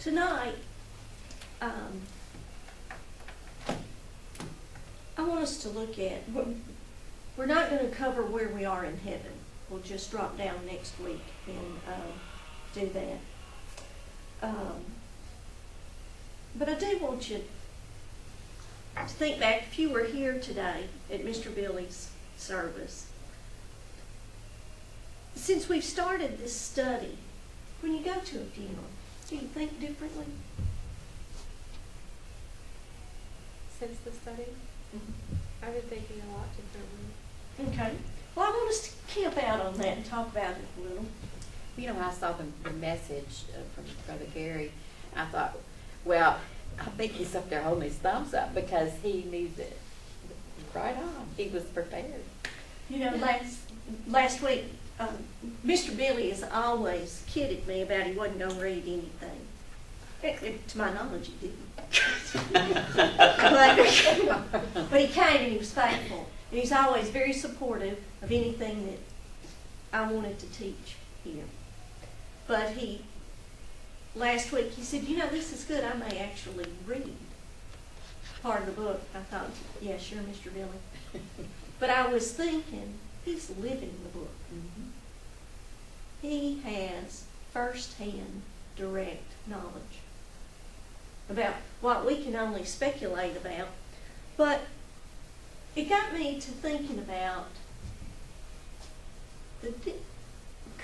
tonight, I want us to look at, we're not going to cover where we are in heaven. We'll just drop down next week and do that. But I do want you to think back, if you were here today at Mr. Billy's service. Since we've started this study, when you go to a funeral, do you think differently? Since the study? Mm-hmm. I've been thinking a lot differently. Okay. Well, I want us to camp out on that and talk about it a little. You know, when I saw the message from Brother Gary, I thought, well, I think he's up there holding his thumbs up because he knew that right on. He was prepared. You know, last week, Mr. Billy has always kidded me about he wasn't going to read anything. To my knowledge, he didn't. but he came and he was faithful. And he's always very supportive of anything that I wanted to teach here. But last week, he said, you know, this is good. I may actually read part of the book. I thought, yeah, sure, Mr. Billy. But I was thinking, he's living the book. Mm-hmm. He has first-hand, direct knowledge about what we can only speculate about. But it got me to thinking about the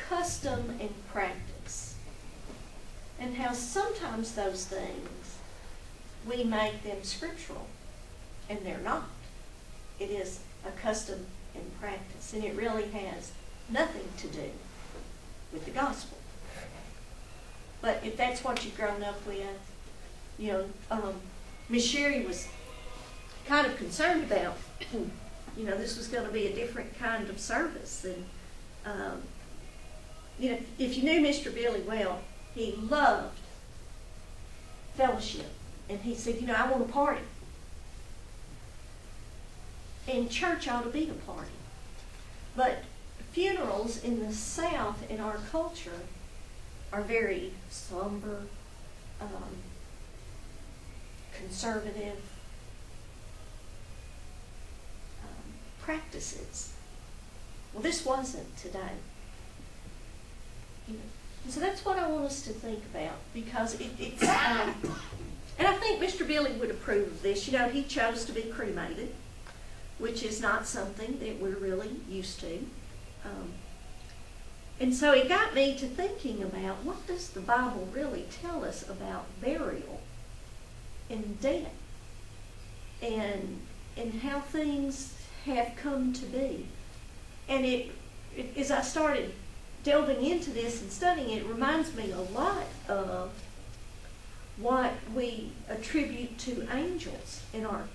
custom and practice, and how sometimes those things, we make them scriptural, and they're not. It is a custom and practice, and it really has nothing to do with the gospel. But if that's what you've grown up with, you know, Miss Sherry was kind of concerned about, you know, this was going to be a different kind of service. And, you know, if you knew Mr. Billy well, he loved fellowship. And he said, you know, I want a party. And church ought to be a party. But funerals in the South, in our culture, are very somber, conservative practices. Well, this wasn't today. You know, and so that's what I want us to think about, because it's and I think Mr. Billy would approve of this. You know, he chose to be cremated, which is not something that we're really used to. And so it got me to thinking about, what does the Bible really tell us about burial and death, and how things have come to be. And as I started delving into this and studying it, reminds me a lot of what we attribute to angels in our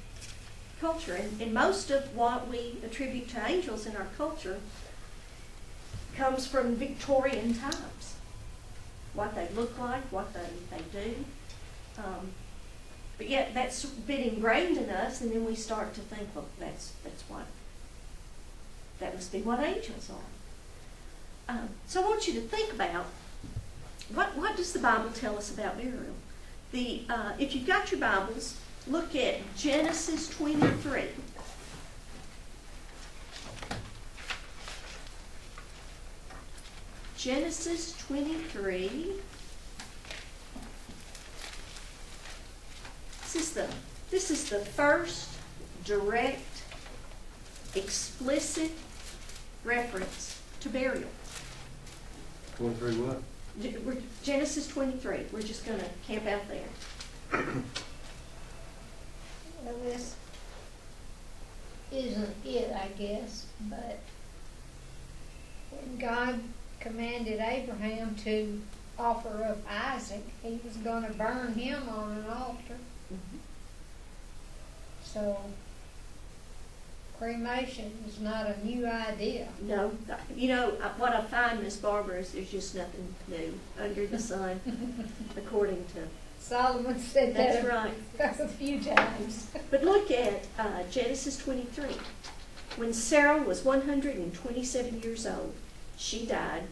culture. And most of what we attribute to angels in our culture comes from Victorian times. What they look like, what they do. But yet that's been ingrained in us, and then we start to think, well, that must be what angels are. So I want you to think about, what does the Bible tell us about burial? If you've got your Bibles, look at Genesis 23. Genesis 23. This is the first direct, explicit reference to burial. 23 what? Genesis 23. We're just going to camp out there. Well, this isn't it, I guess, but when God commanded Abraham to offer up Isaac, he was going to burn him on an altar. Mm-hmm. So cremation is not a new idea. No. You know, what I find, Miss Barbara, is there's just nothing new under the sun, according to... Solomon said That's that right. a few times. But look at Genesis 23. When Sarah was 127 years old, she died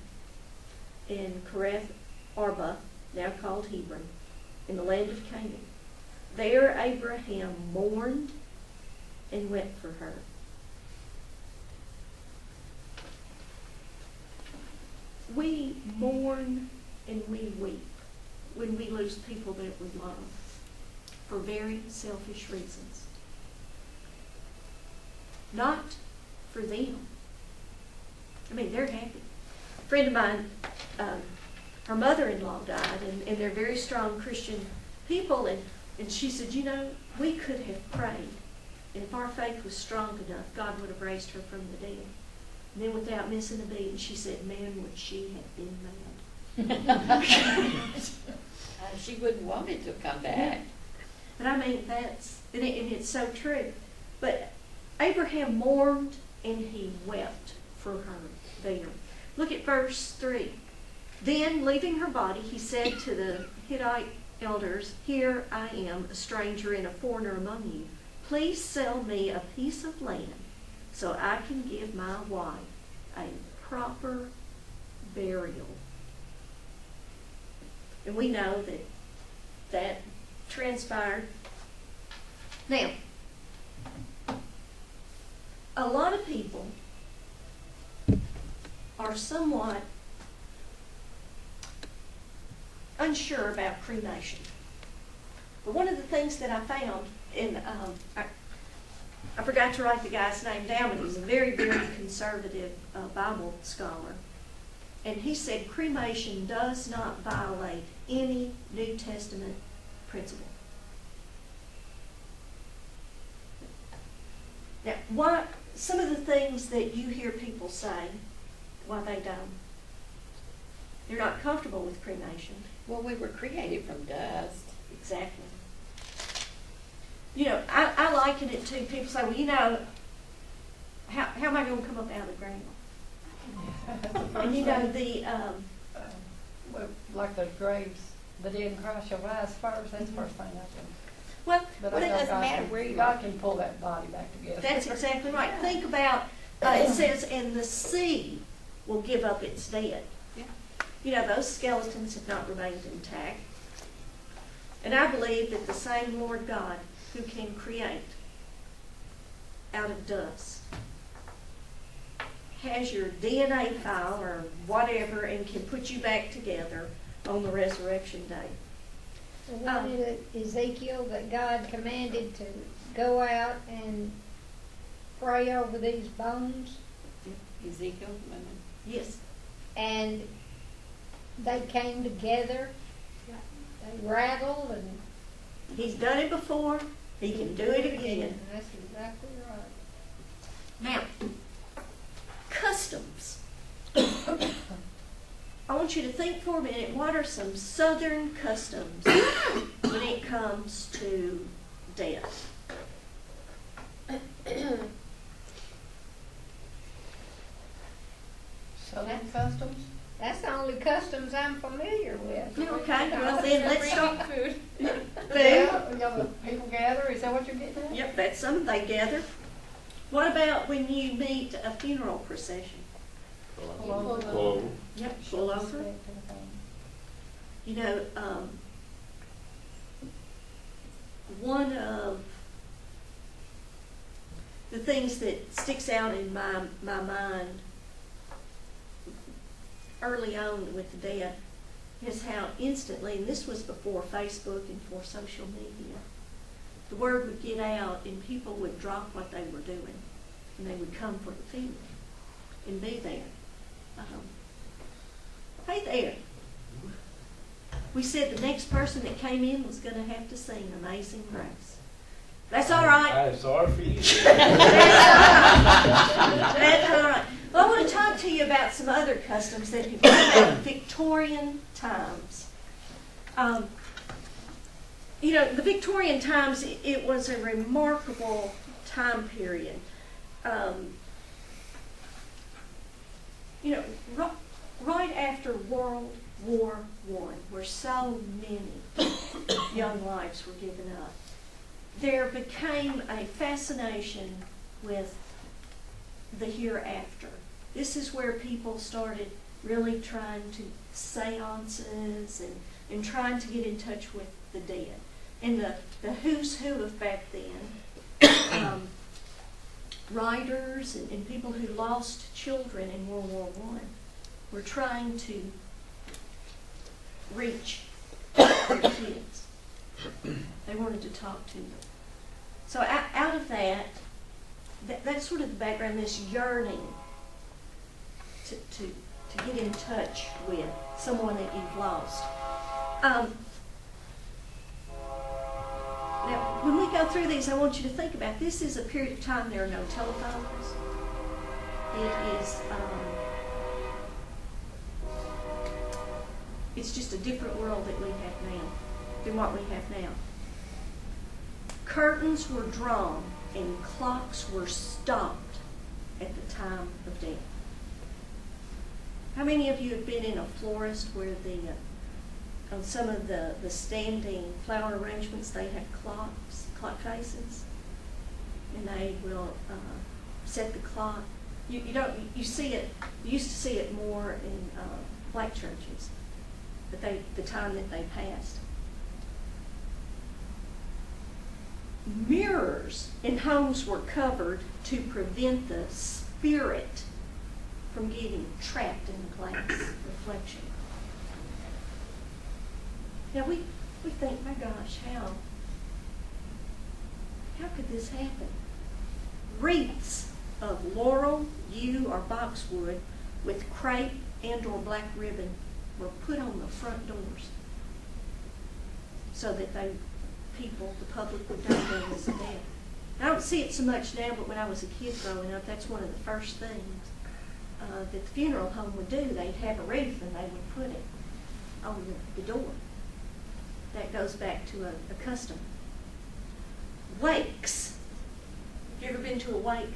in Kirjath Arba, now called Hebron. in the land of Canaan. There Abraham mourned and wept for her. We mourn and we weep when we lose people that we love for very selfish reasons. Not for them. I mean, they're happy. A friend of mine, her mother-in-law died, and they're very strong Christian people, and she said, you know, we could have prayed, and if our faith was strong enough, God would have raised her from the dead. And then without missing a beat, she said, man, would she have been mad. She wouldn't want it to come back. Yeah. But I mean, and it's so true. But Abraham mourned and he wept for her there. Look at verse 3. Then, leaving her body, he said to the Hittite elders, here I am, a stranger and a foreigner among you. Please sell me a piece of land so I can give my wife a proper burial. And we know that transpired. Now, a lot of people are somewhat unsure about cremation. But one of the things that I found, and I forgot to write the guy's name down, but he's a very, very conservative Bible scholar. And he said cremation does not violate any New Testament principle. Now, some of the things that you hear people say, why they don't. They're not comfortable with cremation. Well, we were created from dust. Exactly. You know, I liken it to people say, well, you know, how am I going to come up out of the ground? And you know, well, like the graves, the dead in Christ shall rise first. That's the first thing I think. well, But Well, I it know doesn't God matter can- where you God are. can pull that body back together. that's exactly right. Think about, it says, and the sea will give up its dead. Yeah. You know, those skeletons have not remained intact. And I believe that the same Lord God who can create out of dust has your DNA file or whatever and can put you back together on the resurrection day. Wasn't it Ezekiel that God commanded to go out and pray over these bones? Ezekiel, Yes. And they came together, Yeah. they rattled, and He's done it before. He can do it again. that's exactly right. Now, customs. I want you to think for a minute, what are some Southern customs when it comes to death? Southern customs. That's the only customs I'm familiar with. Okay, well then let's start. Food. Food. Yeah, you know, the people gather. Is that what you're getting at? Yep, that's some they gather. What about when you meet a funeral procession? Pull over. Pull. Yep, pull over. Respect to the family. You know, one of the things that sticks out in my mind early on with the death is how instantly, and this was before Facebook and before social media, the word would get out and people would drop what they were doing and they would come for the funeral and be there. Hey there. We said the next person that came in was going to have to sing Amazing Grace. That's all right. I'm sorry for you. That's all right. Well, I want to talk to you about some other customs that have come out of Victorian times. You know, the Victorian times, it was a remarkable time period. You know, right after World War I, where so many young lives were given up, there became a fascination with the hereafter. This is where people started really trying to seances and trying to get in touch with the dead. And the who's who of back then, writers and people who lost children in World War I were trying to reach their kids. They wanted to talk to them. So out of that's sort of the background, this yearning to get in touch with someone that you've lost. Now, when we go through these, I want you to think about this is a period of time there are no telephones. It is, it's just a different world that we have now than what we have now. Curtains were drawn and clocks were stopped at the time of death. How many of you have been in a florist where on some of the standing flower arrangements they have clock faces, and they will set the clock. You see it. You used to see it more in black churches, but the time that they passed. Mirrors in homes were covered to prevent the spirit from getting trapped in the glass reflection. Now we think, my gosh, how could this happen? Wreaths of laurel, yew, or boxwood with crepe and or black ribbon were put on the front doors so that the public would know there was a death. I don't see it so much now, but when I was a kid growing up, that's one of the first things that the funeral home would do. They'd have a wreath and they would put it on the door. That goes back to a custom. Wakes. Have you ever been to a wake?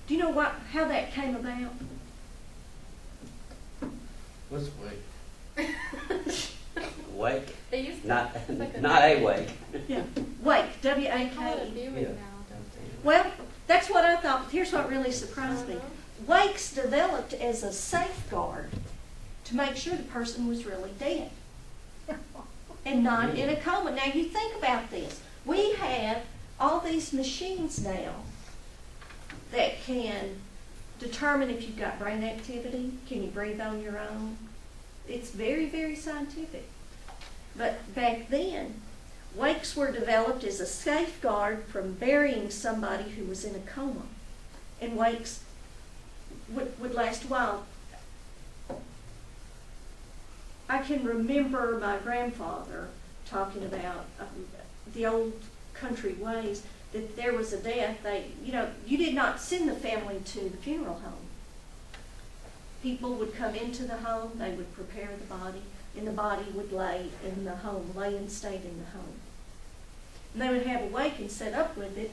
Do you know how that came about? What's wake? Wake? They used to. Not, it's like not a wake. Yeah. Wake. They call it a W-A-K-E. viewing Yeah. now, don't they? Well, that's what I thought. Here's what really surprised me. Wakes developed as a safeguard to make sure the person was really dead and not in a coma. Now you think about this. We have all these machines now that can determine if you've got brain activity. Can you breathe on your own? It's very, very scientific. But back then, wakes were developed as a safeguard from burying somebody who was in a coma. And wakes would last a while. I can remember my grandfather talking about the old country ways, that there was a death. You did not send the family to the funeral home. People would come into the home, they would prepare the body, and the body would lay in the home, lay in state in the home. And they would have a wake and set up with it.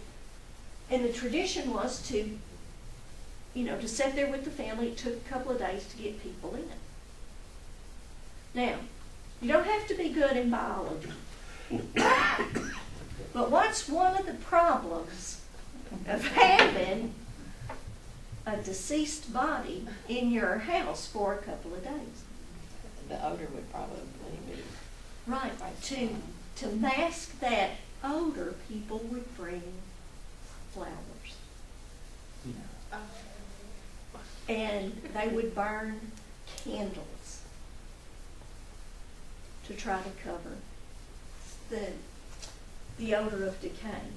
And the tradition was to sit there with the family. It took a couple of days to get people in. Now, you don't have to be good in biology. But what's one of the problems of having a deceased body in your house for a couple of days? The odor would probably be. Right. To mask that odor, people would bring flowers. And they would burn candles to try to cover the odor of decay.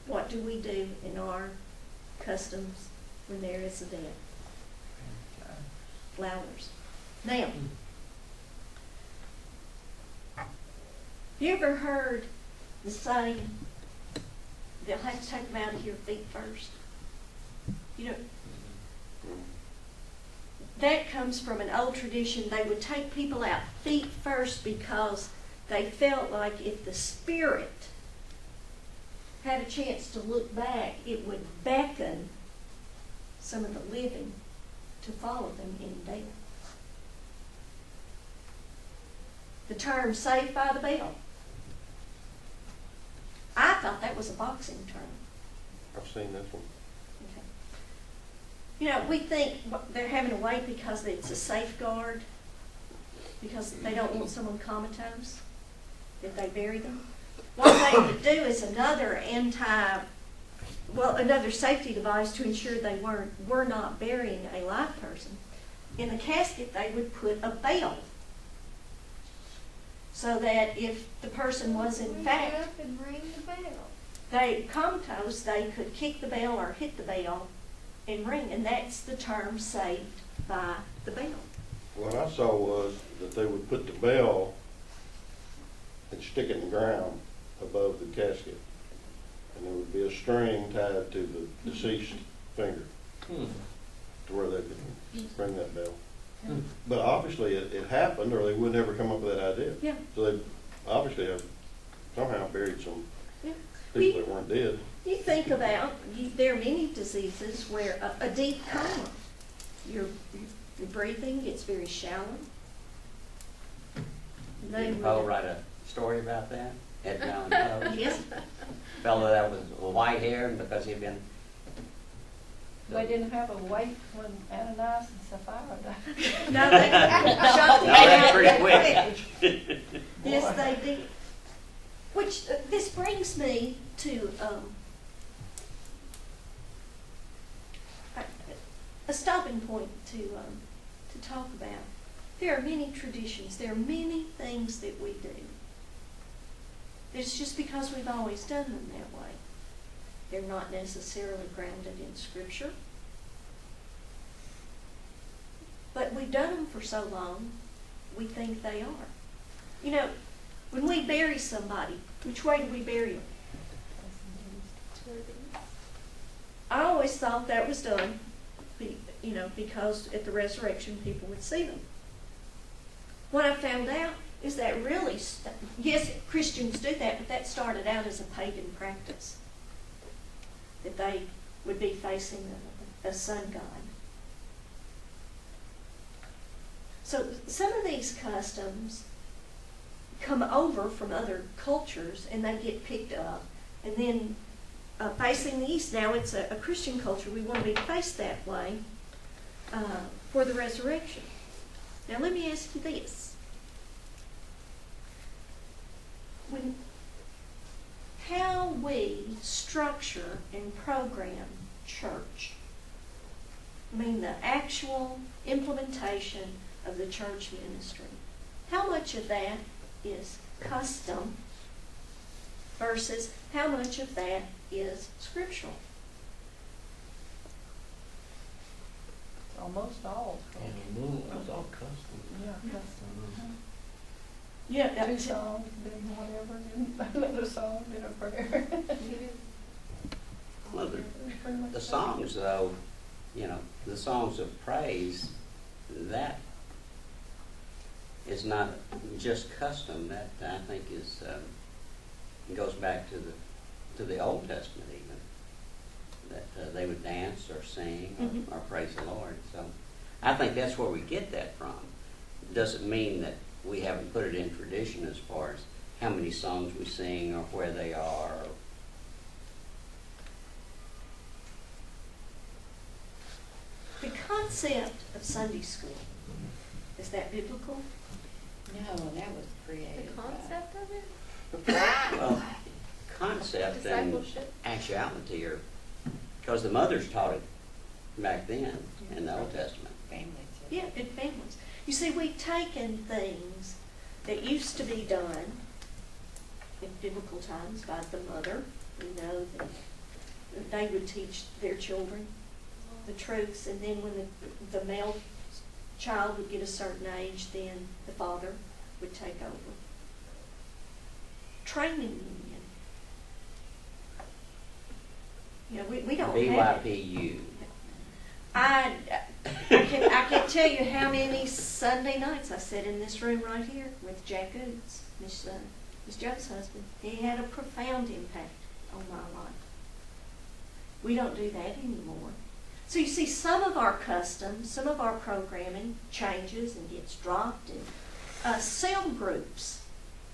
What do we do in our customs when there is a death? Flowers. Now, you ever heard the saying, they'll have to take them out of here feet first? That comes from an old tradition. They would take people out feet first because they felt like if the spirit had a chance to look back, it would beckon some of the living to follow them in death. The term "saved by the bell," I thought that was a boxing term. I've seen this one. You know, we think they're having to wait because it's a safeguard, because they don't want someone comatose if they bury them. What they would do is another another safety device to ensure they were not burying a live person. In the casket, they would put a bell, so that if the person was in Ring fact up and ring the bell. they comatose, they could kick the bell or hit the bell and ring, and that's the term saved by the bell. What I saw was that they would put the bell and stick it in the ground above the casket. And there would be a string tied to the deceased finger Hmm. to where they could ring that bell. But obviously it happened, or they would never come up with that idea. Yeah. So they obviously have somehow buried some Yeah. people that weren't dead. You think about, there are many diseases where a deep coma, your breathing gets very shallow. They Did would- Poe write a story about that? Edgar Allan Poe? Yes. Fellow that was white hair because he'd been. They didn't have a wait when Ananias and Sapphira died. No, they shot No, them that's out pretty quick. quick. Yes, they did. Which, this brings me to a stopping point to talk about. There are many traditions. There are many things that we do. It's just because we've always done them that way. They're not necessarily grounded in Scripture. But we've done them for so long, we think they are. You know, when we bury somebody, which way do we bury them? I always thought that was done, because at the resurrection people would see them. What I found out is that really, yes, Christians do that, but that started out as a pagan practice. That they would be facing a sun god. So some of these customs come over from other cultures and they get picked up. And then facing the east, now it's a Christian culture. We want to be faced that way for the resurrection. Now let me ask you this. How we structure and program church, I mean the actual implementation of the church ministry, how much of that is custom versus how much of that is scriptural? Almost all. That's all custom. Yeah, custom. Yeah, Two songs, then whatever, then another song, then a prayer. Well, the songs, though, the songs of praise, that is not just custom. That I think is goes back to the Old Testament even. That they would dance or sing or praise the Lord. So I think that's where we get that from. It doesn't mean that we haven't put it in tradition as far as how many songs we sing or where they are. the concept of Sunday school, is that biblical? No, that was The created by. concept of it? Well, concept and Discipleship? actuality are, because the mothers taught it back then in the Old Testament. Families. Yeah, in families. You see, we've taken things that used to be done in biblical times by the mother. We know that they would teach their children the truths, and then when the male child would get a certain age, then the father would take over. Training union. You know, we don't have it. BYPU. I can tell you how many Sunday nights I sat in this room right here with Jack Goods, Miss Joe's husband. He had a profound impact on my life. We don't do that anymore. So you see, some of our customs, some of our programming changes and gets dropped. And cell groups.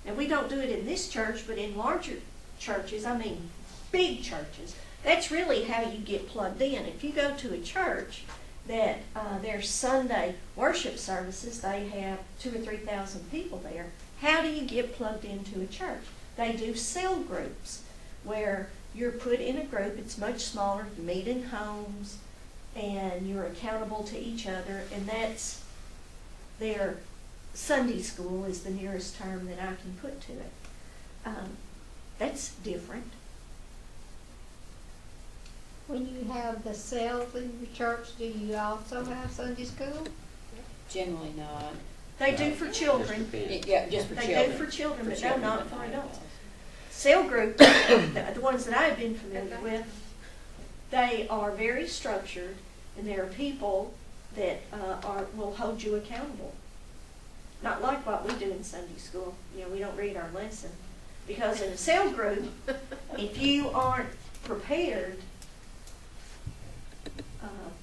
And we don't do it in this church, but in larger churches, I mean big churches, That's really how you get plugged in. If you go to a church that their Sunday worship services, they have 2,000 or 3,000 people there, how do you get plugged into a church? They do cell groups where you're put in a group. It's much smaller. You meet in homes, and you're accountable to each other, and that's their Sunday school is the nearest term that I can put to it. That's different. When you have the cells in your church, do you also have Sunday school? Generally not. They do for children. Yeah, just for They children. do for children, but no, children, not but for not adults. Cell groups, the ones that I've been familiar with, they are very structured, and there are people that will hold you accountable. Not like what we do in Sunday school. You know, we don't read our lesson. Because in a cell group, if you aren't prepared,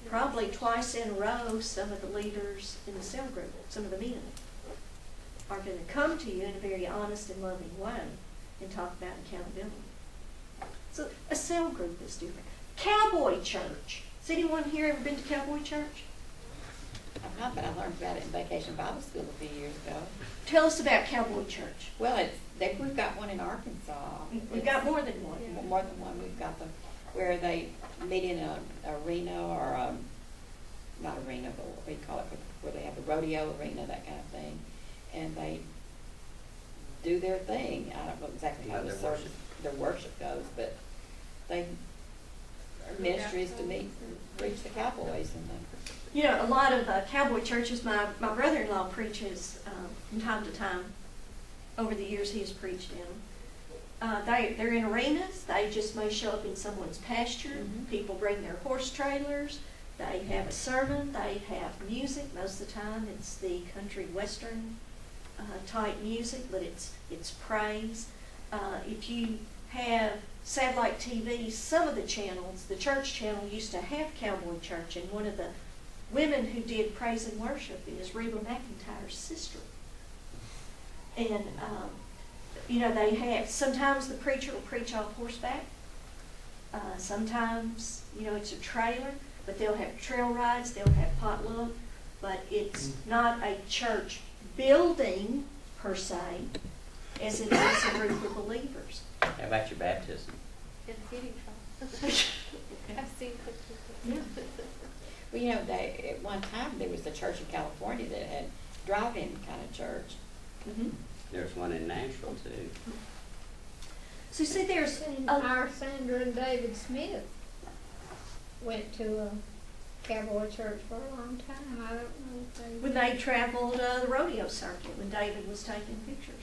probably twice in a row, some of the leaders in the cell group, some of the men, are going to come to you in a very honest and loving way and talk about accountability. So a cell group is different. Cowboy church. Has anyone here ever been to cowboy church? I've not, but I learned about it in Vacation Bible School a few years ago. Tell us about cowboy church. Well, we've got one in Arkansas. We've got more than one. Yeah. More than one. We've got them where they meet in an arena or not arena, but what do you call it, where they have a rodeo arena, that kind of thing, and they do their thing. I don't know exactly how their worship goes, but their ministry is to reach the cowboys and the. You know, a lot of cowboy churches, my brother-in-law preaches from time to time. Over the years he has preached in them. They're in arenas. They just may show up in someone's pasture. Mm-hmm. People bring their horse trailers. They have a sermon. They have music. Most of the time it's the country western type music, but it's praise. If you have satellite TV, some of the channels, the church channel used to have cowboy church, and one of the women who did praise and worship is Reba McEntire's sister. And, you know, they have, sometimes the preacher will preach off horseback. Sometimes, you know, it's a trailer, but they'll have trail rides, they'll have potluck, but it's not a church building per se, as it is a group of believers. How about your baptism? And feeding trough. I've seen pictures of Yeah. Well, you know, at one time there was a church in California that had drive-in kind of church. Mm-hmm. There's one in Nashville too. So see, there's Our Sandra and David Smith went to a cowboy church for a long time. I don't know if they. when they traveled the rodeo circuit, when David was taking pictures.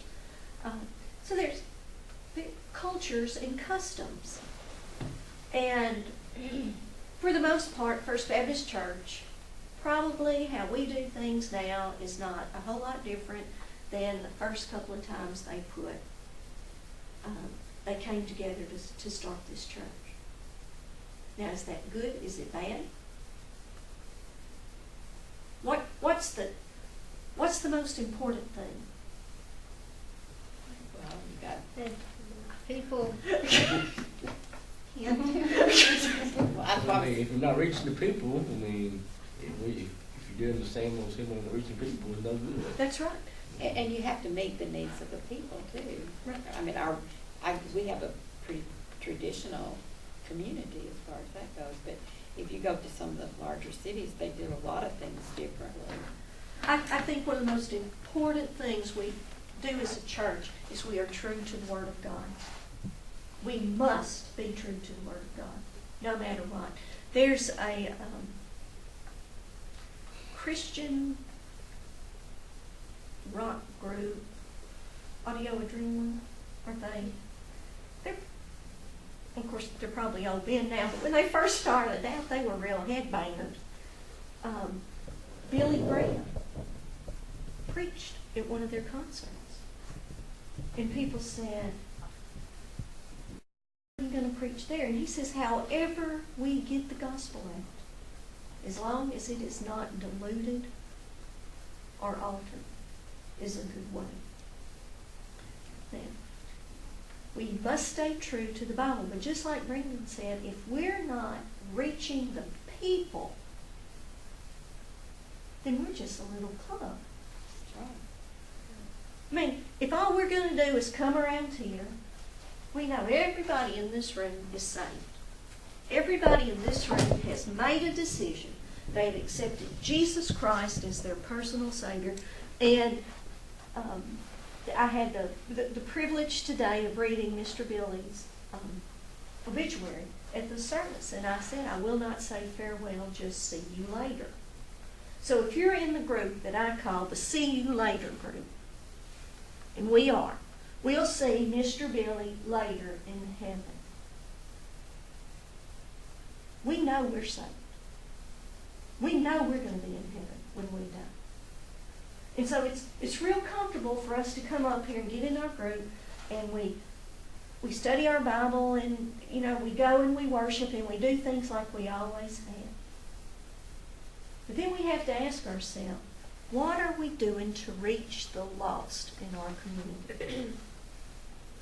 So there's the cultures and customs. And for the most part, First Baptist Church, probably how we do things now is not a whole lot different than the first couple of times they came together to start this church. Now, is that good? Is it bad? What's the most important thing? Well, you got. That people. Yeah. Well, I mean, if you're not reaching the people, I mean, if you're doing the same old reaching people, it's no good. That's right. And you have to meet the needs of the people too. Right. I mean, we have a pretty traditional community as far as that goes, but if you go to some of the larger cities, they do a lot of things differently. I think one of the most important things we do as a church is we are true to the Word of God. We must be true to the Word of God, no matter what. There's a Christian rock group, Audio Adrenaline, aren't they? Of course, they're probably old men now, but when they first started out, they were real headbangers. Billy Graham preached at one of their concerts. And people said, "What are you going to preach there?" And he says, "However we get the gospel out, as long as it is not diluted or altered, is a good way." Now, we must stay true to the Bible. But just like Brendan said, if we're not reaching the people, then we're just a little club. That's right. I mean, if all we're going to do is come around here, we know everybody in this room is saved. Everybody in this room has made a decision. They've accepted Jesus Christ as their personal Savior. And I had the privilege today of reading Mr. Billy's obituary at the service. And I said, I will not say farewell, just see you later. So if you're in the group that I call the See You Later group, and we are, we'll see Mr. Billy later in heaven. We know we're saved. We know we're going to be in heaven when we die. And so it's real comfortable for us to come up here and get in our group, and we study our Bible, and we go and we worship, and we do things like we always have. But then we have to ask ourselves, what are we doing to reach the lost in our community?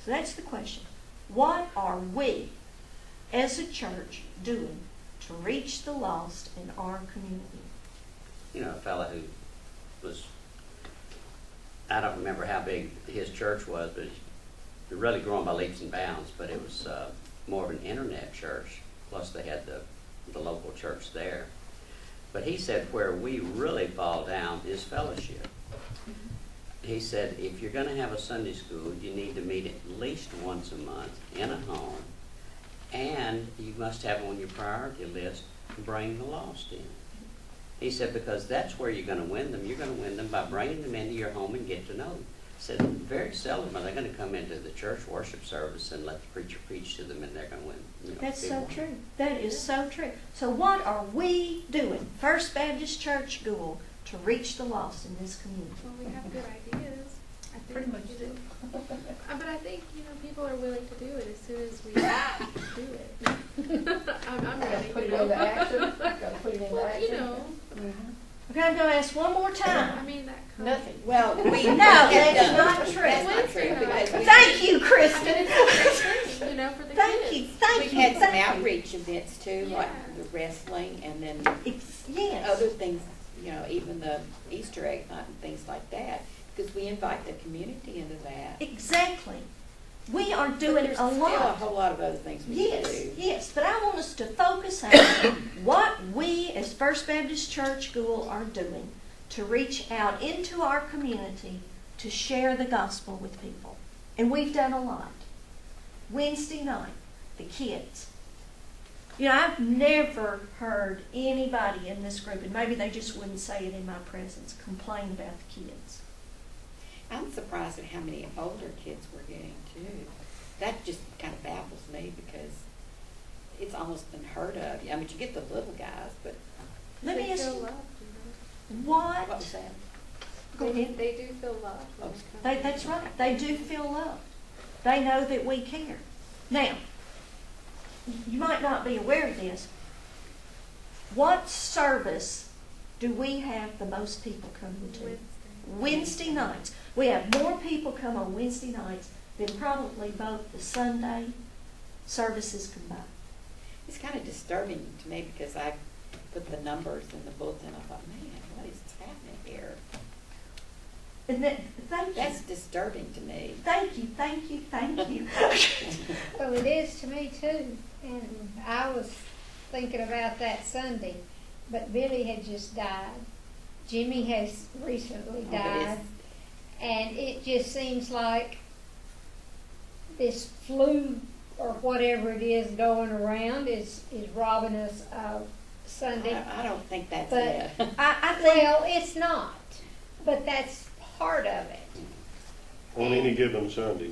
So that's the question. What are we, as a church, doing to reach the lost in our community? A fella who was, I don't remember how big his church was, but it really growing by leaps and bounds, but it was more of an internet church, plus they had the local church there. But he said where we really fall down is fellowship. He said if you're going to have a Sunday school, you need to meet at least once a month in a home, and you must have on your priority list to bring the lost in. He said because that's where you're going to win them. You're going to win them by bringing them into your home and get to know them. He said very seldom are they going to come into the church worship service and let the preacher preach to them and they're going to win. That's so true. That is so true. So what are we doing, First Baptist Church Gould, to reach the lost in this community? Well, we have good ideas. I think Pretty much do. But I think, people are willing to do it as soon as we do it. I'm Gotta ready. put it into action. Gotta put it into Well, action. Mm-hmm. Okay, I'm going to ask one more I time. mean, that comes. Nothing. Well, we No, that's not true. That's not true because Thank you, I mean, Kristen. it's a great thing, for the Thank kids. you, thank we've you, had some thank you. outreach events too, like Yeah. the wrestling and then Yes. other things, even the Easter egg hunt and things like that, because we invite the community into that. Exactly. We are But doing there's a still lot. a whole lot of other things we can Yes, do. yes, but I want us to focus on what we as First Baptist Church Gould are doing to reach out into our community to share the gospel with people. And we've done a lot. Wednesday night, the kids. I've never heard anybody in this group, and maybe they just wouldn't say it in my presence, complain about the kids. I'm surprised at how many older kids we're getting too. That just kind of baffles me because it's almost unheard of. I mean, you get the little guys, but Let me They ask feel you, loved, what what? was that? Go ahead. They do feel loved. when they come. That's right. They do feel loved. They know that we care. Now, you might not be aware of this. What service do we have the most people coming to? Wednesday nights. We have more people come on Wednesday nights than probably both the Sunday services combined. It's kind of disturbing to me because I put the numbers in the bulletin. I thought, man, what is happening here? And thank you. That's disturbing to me. Thank you, thank you, thank you. Well, it is to me too, and I was thinking about that Sunday, but Billy had just died. Jimmy has recently Oh, but died, and it just seems like this flu or whatever it is going around is robbing us of Sunday. I don't think that's But it. I think Well, it's not, but that's part of it. On any given Sunday,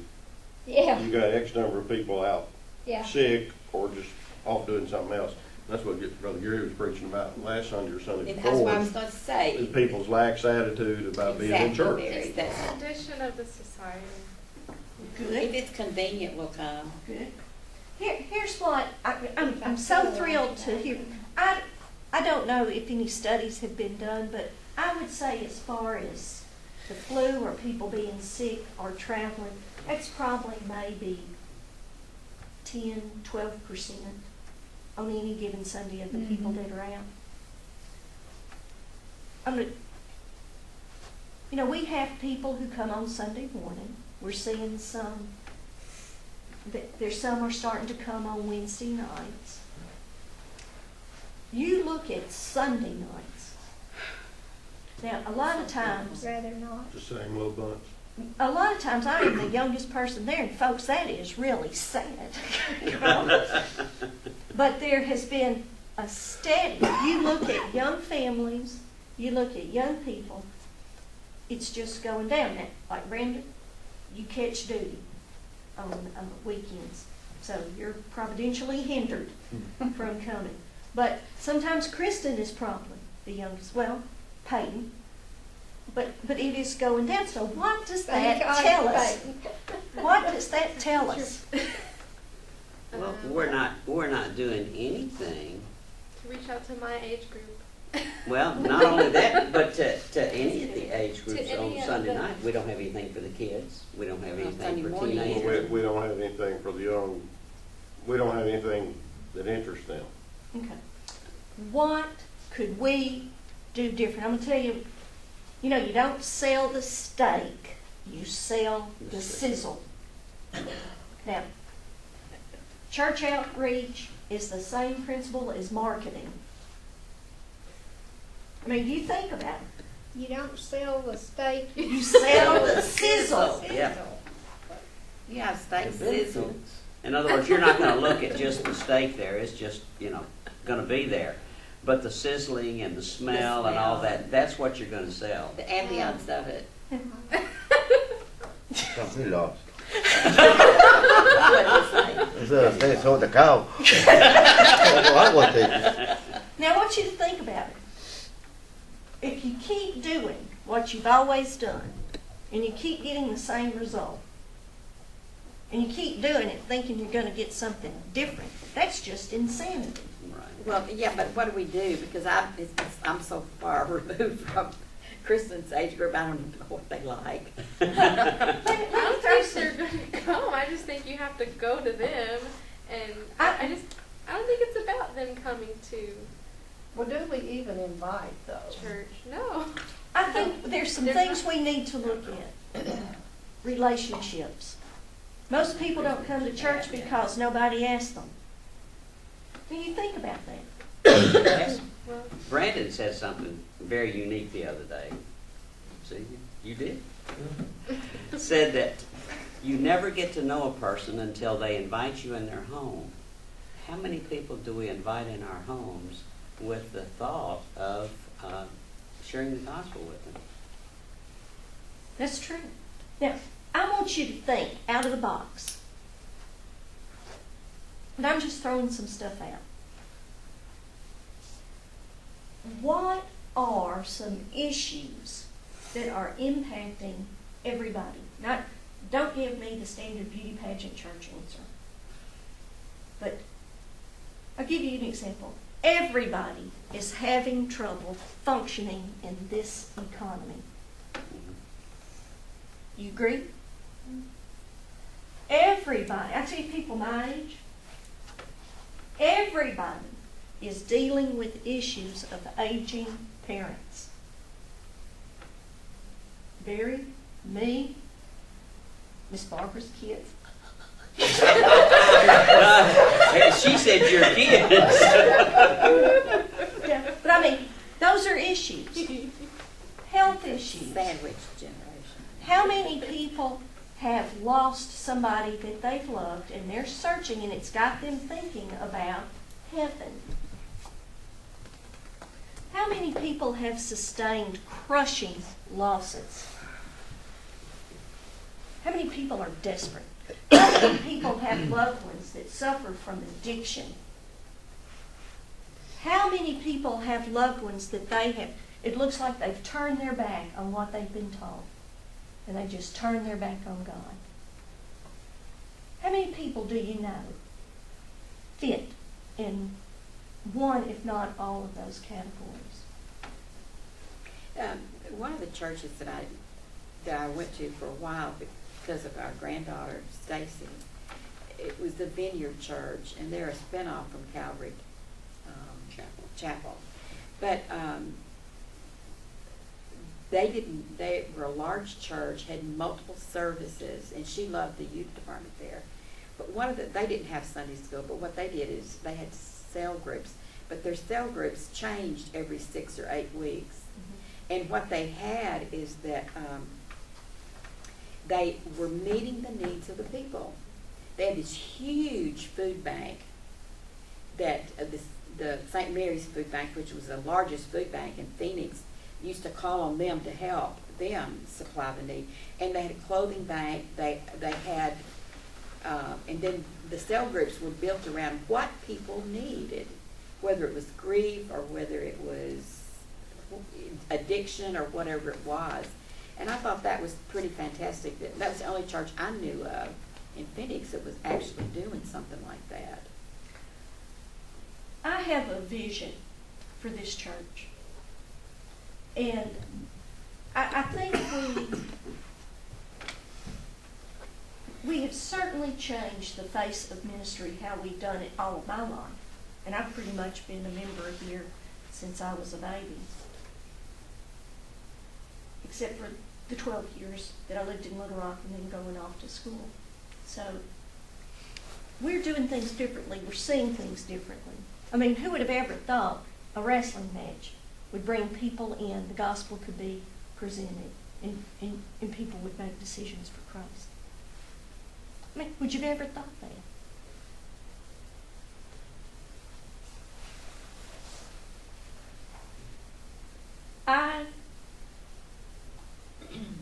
Yeah, you got X number of people out yeah. sick or just off doing something else. That's what Brother Gary was preaching about last Sunday or Sunday And that's what I was before. going to say. Is people's lax attitude about being in church. Mary, It's the that's- condition of the society. If good, it's convenient, we'll come. good. Here's what I'm so thrilled to hear. I don't know if any studies have been done, but I would say as far as the flu or people being sick or traveling, that's probably maybe 10, 12% on any given Sunday of the people that are out. You know, we have people who come on Sunday morning. We're seeing some, there's some are starting to come on Wednesday nights. You look at Sunday nights. Now, a lot of times, Rather not. The same little bunch. a lot of times I am the youngest person there, and folks, that is really sad. You know? But there has been a steady, you look at young families, you look at young people, it's just going down. Now, like Brandon, you catch duty on weekends, so you're providentially hindered from coming. But sometimes Kristen is probably the youngest, well, Peyton, but it is going down. So what does that tell us? What does that tell us? Well, we're not doing anything. To reach out to my age group. Well, not only that, but to any of the age groups To any on of Sunday the- night. We don't have anything for the kids. We don't have anything Sunday for morning. Well, teenagers. we don't have anything for the young, we don't have anything that interests them. Okay. What could we do different? I'm going to tell you, you know, you don't sell the steak, you sell the sizzle. Now, church outreach is the same principle as marketing. I mean, you think about it. You don't sell the steak. You sell the sizzle. Yeah. You have steak The benefits. sizzle. In other words, you're not going to look at just the steak there. It's just, going to be there. But the sizzling and the smell and all smell. that's what you're going to sell. The ambience of it. Something lost. What They sold the cow. I want it. Now, I want you to think about it. If you keep doing what you've always done, and you keep getting the same result, and you keep doing it thinking you're going to get something different, that's just insanity. Right. Well, yeah, but what do we do? Because I'm so far removed from Kristen's age group, I don't even know what they like. Let me I don't throw think they're some. going to come. I just think you have to go to them, and I don't think it's about them coming to Well, do we even invite though? church. No. I think there's some things we need to look at. Relationships. Most people don't come to church because nobody asked them. Do you think about that? Yes. Well, Brandon said something very unique the other day. See, you did. Said that you never get to know a person until they invite you in their home. How many people do we invite in our homes with the thought of sharing the gospel with them? That's true. Now, I want you to think out of the box. And I'm just throwing some stuff out. What are some issues that are impacting everybody? Don't give me the standard beauty pageant church answer. But I'll give you an example. Everybody is having trouble functioning in this economy. You agree? Everybody, I see people my age, everybody is dealing with issues of aging parents. Barry, me, Miss Barbara's kids. She said your kids. Yeah, but I mean, those are issues. Health issues. Sandwich generation. How many people have lost somebody that they've loved and they're searching and it's got them thinking about heaven? How many people have sustained crushing losses? How many people are desperate? How many people have loved ones that suffer from addiction? How many people have loved ones that it looks like they've turned their back on what they've been taught, and they just turn their back on God? How many people do you know fit in one, if not all, of those categories? One of the churches that I went to for a while because of our granddaughter, Stacy, it was the Vineyard Church, and they're a spinoff from Calvary Chapel. But they were a large church, had multiple services, and she loved the youth department there. But they didn't have Sunday school, but what they did is they had cell groups. But their cell groups changed every 6 or 8 weeks. And what they had is that they were meeting the needs of the people. They had this huge food bank that the St. Mary's Food Bank, which was the largest food bank in Phoenix, used to call on them to help them supply the need. And they had a clothing bank. They had, and then the cell groups were built around what people needed, whether it was grief or whether it was addiction or whatever it was. And I thought that was pretty fantastic. That was the only church I knew of in Phoenix that was actually doing something like that. I have a vision for this church. And I think we have certainly changed the face of ministry, how we've done it all of my life. And I've pretty much been a member here since I was a baby. Except for the 12 years that I lived in Little Rock and then going off to school. So we're doing things differently. We're seeing things differently. I mean, who would have ever thought a wrestling match would bring people in, the gospel could be presented, and people would make decisions for Christ? I mean, would you have ever thought that?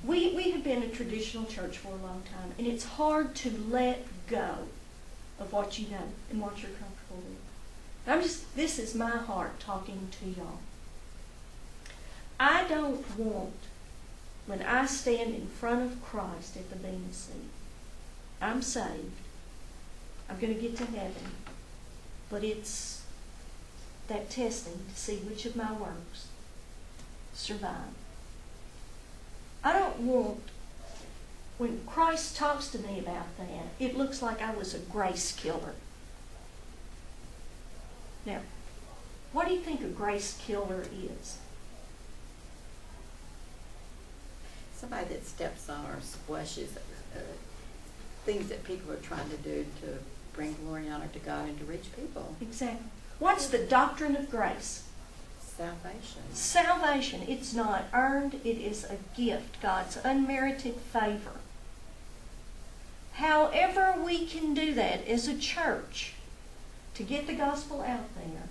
We have been a traditional church for a long time, and it's hard to let go of what you know and what you're comfortable with. This is my heart talking to y'all. I don't want, when I stand in front of Christ at the Bema seat, I'm saved, I'm going to get to heaven, but it's that testing to see which of my works survive. I don't want, when Christ talks to me about that, it looks like I was a grace killer. Now, what do you think a grace killer is? Somebody that steps on or squashes things that people are trying to do to bring glory and honor to God and to reach people. Exactly. What's the doctrine of grace? Salvation. Salvation. It's not earned. It is a gift. God's unmerited favor. However we can do that as a church to get the gospel out there,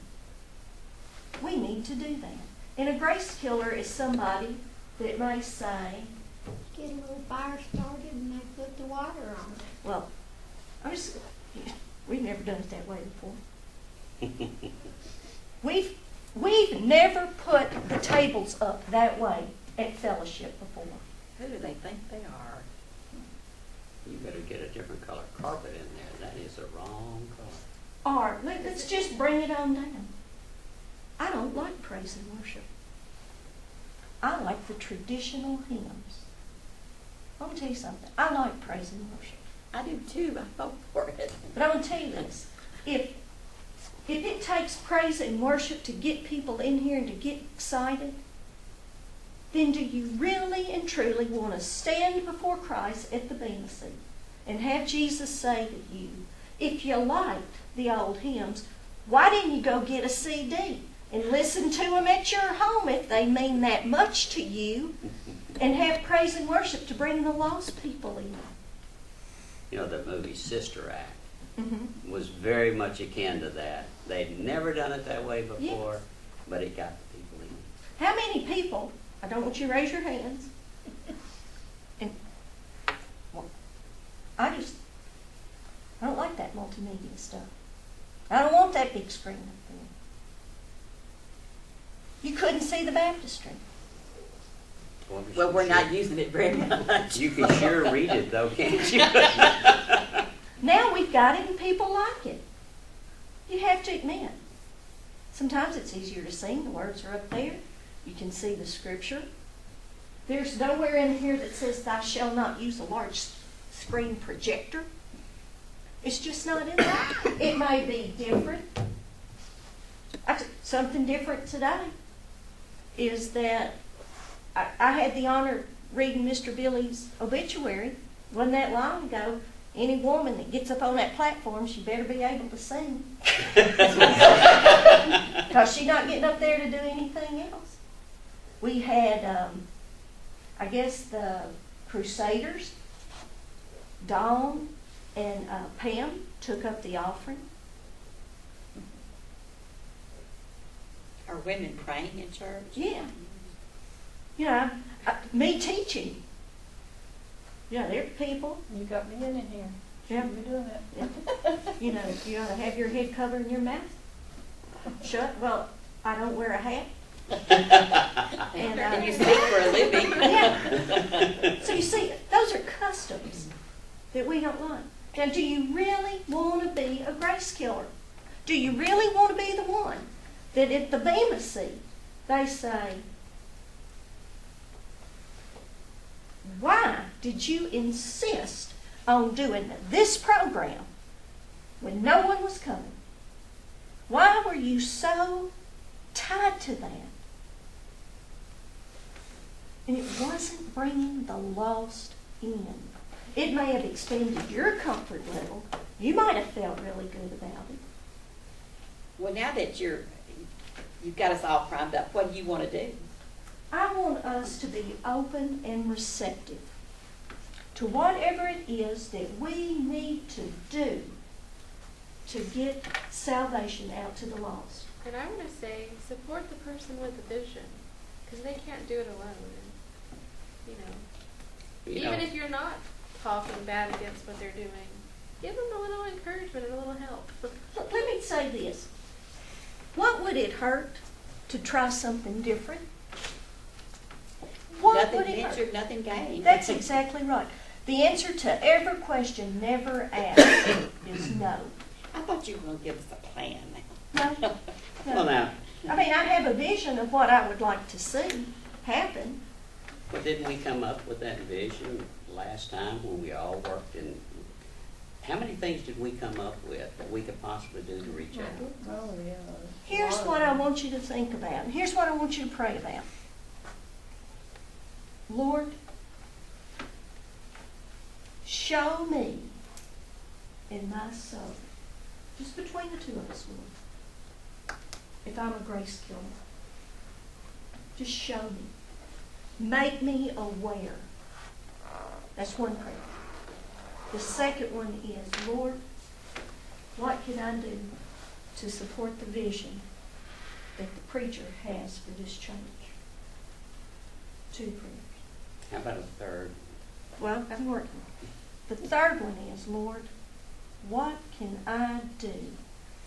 we need to do that. And a grace killer is somebody that may say, Get a little fire started and they put the water on it. well, we've never done it that way before. We've never put the tables up that way at fellowship before. Who do they think they are? You better get a different color carpet in there. That is the wrong color. Or let's just bring it on down. I don't like praise and worship. I like the traditional hymns. I'm going to tell you something. I like praise and worship. I do too. I vote for it. But I'm going to tell you this. If it takes praise and worship to get people in here and to get excited, then do you really and truly want to stand before Christ at the Bema seat and have Jesus say to you, if you liked the old hymns, why didn't you go get a CD and listen to them at your home if they mean that much to you, and have praise and worship to bring the lost people in? You know, the movie Sister Act Mm-hmm. was very much akin to that. They'd never done it that way before, Yes. but it got the people in. How many people, I don't want you to raise your hands, and well, I don't like that multimedia stuff. I don't want that big screen up there. You couldn't see the baptistry. Well, we're not using it very much. You can sure read it though, can't you? Now we've got it and people like it. You have to admit. Sometimes it's easier to sing. The words are up there. You can see the scripture. There's nowhere in here that says thou shalt not use a large screen projector. It's just not in there. It may be different. Something different today is that I had the honor of reading Mr. Billy's obituary. Wasn't that long ago. Any woman that gets up on that platform, she better be able to sing. Because she's not getting up there to do anything else. We had, I guess, the Crusaders, Dawn and Pam took up the offering. Are women praying in church? Yeah. You know, me teaching. Yeah, there are people. You got me in here. Yeah. You're doing it. Yeah. You know, you ought to have your head covered and your mouth shut. Well, I don't wear a hat. And you speak for a living. Yeah. So you see, those are customs that we don't like. Now, do you really want to be a grace killer? Do you really want to be the one that at the Bema seat they say, why did you insist on doing this program when no one was coming? Why were you so tied to that? And it wasn't bringing the lost in. It may have expanded your comfort level. You might have felt really good about it. Well, now that you've got us all primed up, what do you want to do? I want us to be open and receptive to whatever it is that we need to do to get salvation out to the lost. And I want to say, support the person with the vision, because they can't do it alone. And, even if you're not talking bad against what they're doing, give them a little encouragement and a little help. Look, let me say this. What would it hurt to try something different? What Nothing would it ventured, hurt? nothing gained. That's exactly right. The answer to every question never asked is no. I thought you were going to give us a plan now. No. Well, now, I mean, I have a vision of what I would like to see happen. well, didn't we come up with that vision last time when we all worked in? How many things did we come up with that we could possibly do to reach out? Oh, yeah. Here's what I want you to think about. Here's what I want you to pray about. Lord, show me in my soul, just between the two of us, Lord, if I'm a grace killer. Just show me. Make me aware. That's one prayer. The second one is, Lord, what can I do to support the vision that the preacher has for this church? 2 prayers. How about a third? Well, I'm working. The third one is, Lord, what can I do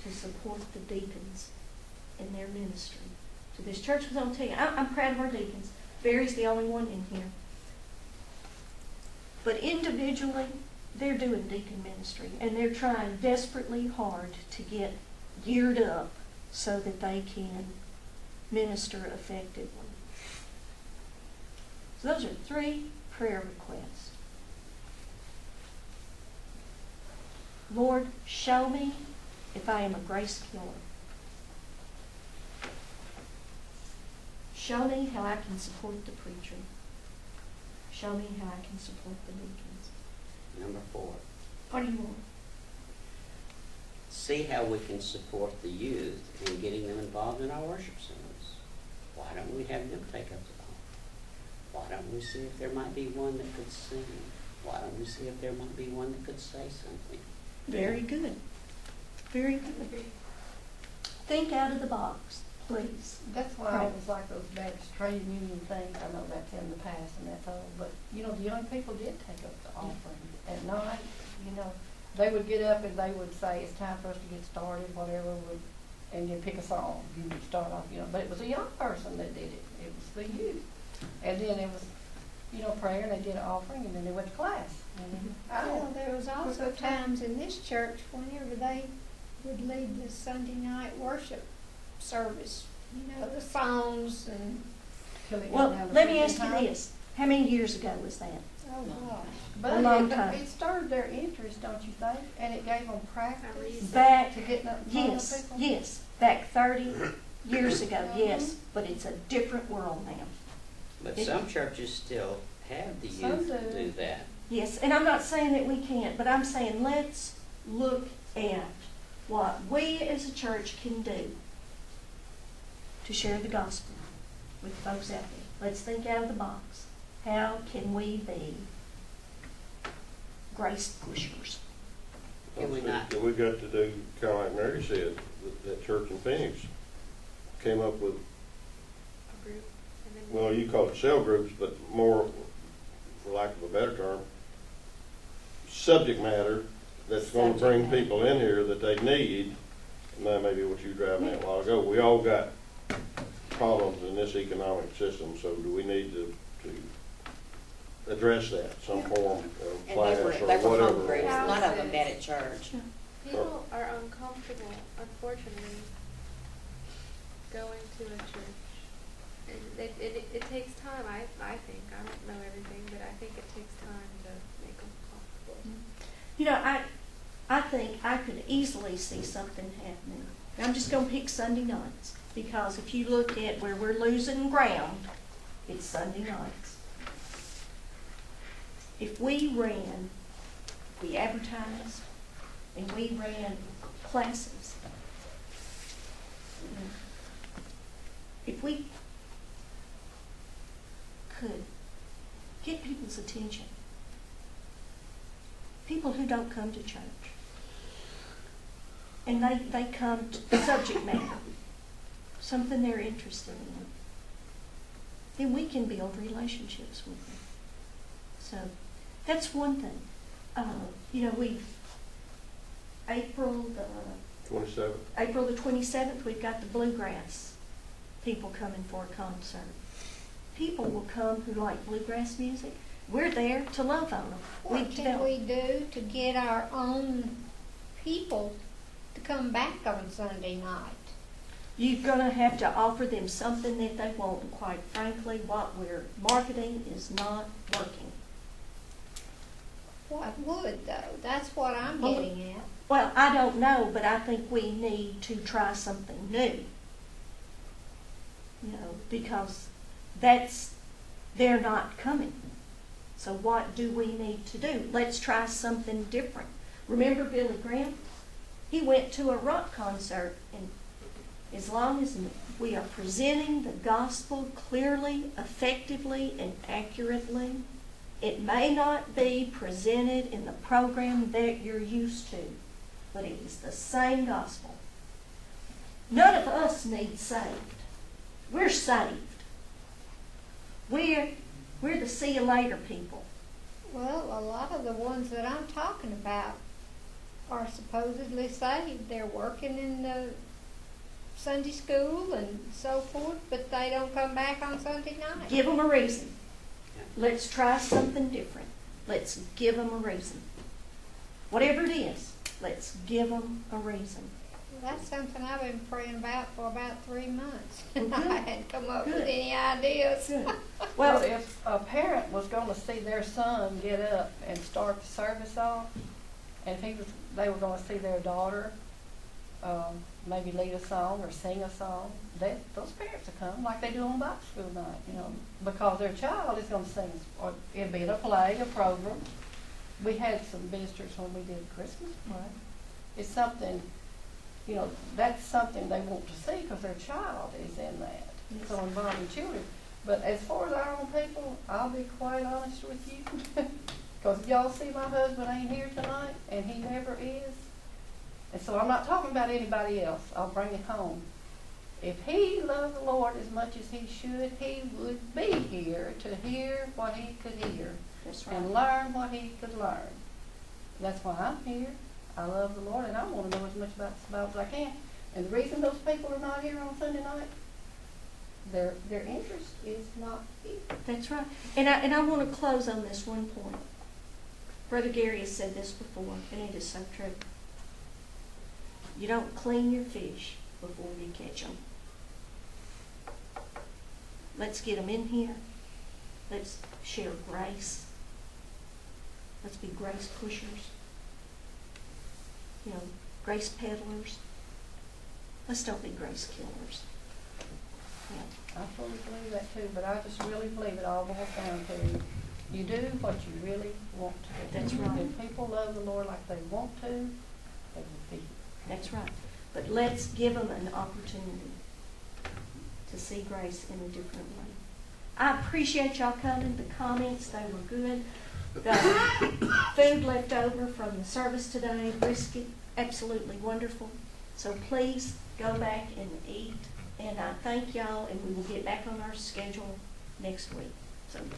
to support the deacons in their ministry to this church? Because I'll tell you, I'm proud of our deacons. Barry's the only one in here. But individually, they're doing deacon ministry, and they're trying desperately hard to get geared up so that they can minister effectively. So those are 3 prayer requests. Lord, show me if I am a grace killer. Show me how I can support the preacher. Show me how I can support the deacons. Number 4. What do you want? See how we can support the youth in getting them involved in our worship service. Why don't we have them take up the offering? Why don't we see if there might be one that could sing? Why don't we see if there might be one that could say something? Very good. Very good. Think out of the box, please. That's why I always like those Baptist trade union things. I know that's in the past and that's all, but, the young people did take up the offering at night, They would get up and they would say, it's time for us to get started, whatever, and then pick a song. You would start off, but it was a young person that did it. It was the youth. And then it was, prayer, and they did an offering, and then they went to class. Well, there was also times in this church whenever they would lead the Sunday night worship service, the songs and, Well, let me ask you this. How many years ago was that? oh gosh. But A long time. it started spurred their interest, don't you think? And it gave them practice Back, to getting up in front of yes, people? yes, back 30 years ago, yes, but it's a different world now. But some churches still have the Some youth do. do that. Yes, and I'm not saying that we can't, but I'm saying let's look at what we as a church can do to share the gospel with folks out there. Let's think out of the box. How can we be grace pushers? Can we not? We got to do, kind of like Mary said, that church in Phoenix came up with, A group, and then well, you call it cell groups, but more, for lack of a better term, subject matter that's going to bring people in here that they need. And that may be what you were driving at a while ago. We all got problems in this economic system, so do we need to address that, some form of And class they or were home whatever? groups, none of them met at church. people are uncomfortable, unfortunately, going to a church. And it takes time, I think. I don't know everything, but I think it takes time to make them comfortable. You know, I think I could easily see something happening. I'm just going to pick Sunday nights, because if you look at where we're losing ground, it's Sunday nights. If we advertised, and we ran classes, if we could get people's attention, people who don't come to church, and they come to subject matter, something they're interested in, then we can build relationships with them. So that's one thing. You know, April the 27th, we've got the bluegrass people coming for a concert. People will come who like bluegrass music. We're there to love on them. What can we do to get our own people to come back on Sunday night? You're going to have to offer them something that they want. And quite frankly, what we're marketing is not working. What would, though? That's what I'm getting at. Well, I don't know, but I think we need to try something new. You know, because they're not coming. So what do we need to do? Let's try something different. Remember Billy Graham? He went to a rock concert, and as long as we are presenting the gospel clearly, effectively, and accurately, it may not be presented in the program that you're used to, but it is the same gospel. None of us need saved. We're saved. We're the see you later people. Well, a lot of the ones that I'm talking about are supposedly saved. They're working in the Sunday school and so forth, but they don't come back on Sunday night. Give them a reason. Let's try something different. Let's give them a reason. Whatever it is, let's give them a reason. That's something I've been praying about for about 3 months. Well, I good. hadn't come up Good. with any ideas. Good. Well, Well, if a parent was going to see their son get up and start the service off, and if they were going to see their daughter maybe lead a song or sing a song, those parents will come like they do on Bible school night, you know, because their child is going to sing, or it'll be in a play, a program. We had some visitors when we did Christmas play. It's something, you know, that's something they want to see because their child is in that. Yes. So involving children. But as far as our own people, I'll be quite honest with you. Because y'all see my husband ain't here tonight, and he never is. And so I'm not talking about anybody else. I'll bring it home. If he loved the Lord as much as he should, he would be here to hear what he could hear that's right. and learn what he could learn. That's why I'm here. I love the Lord, and I want to know as much about the Bible as I can. And the reason those people are not here on Sunday night, their interest is not here. That's right. And I want to close on this one point. Brother Gary has said this before, and it is so true. You don't clean your fish before you catch them. Let's get them in here. Let's share grace. Let's be grace pushers. You know, grace peddlers. Let's don't be grace killers. Yeah. I fully believe that too, but I just really believe it all boils down to you do what you really want to do. That's right. If people love the Lord like they want to, they will be. That's right. But let's give them an opportunity to see grace in a different way. I appreciate y'all coming. The comments, they were good. The food left over from the service today, brisket, absolutely wonderful. So please go back and eat. And I thank y'all, and we will get back on our schedule next week. So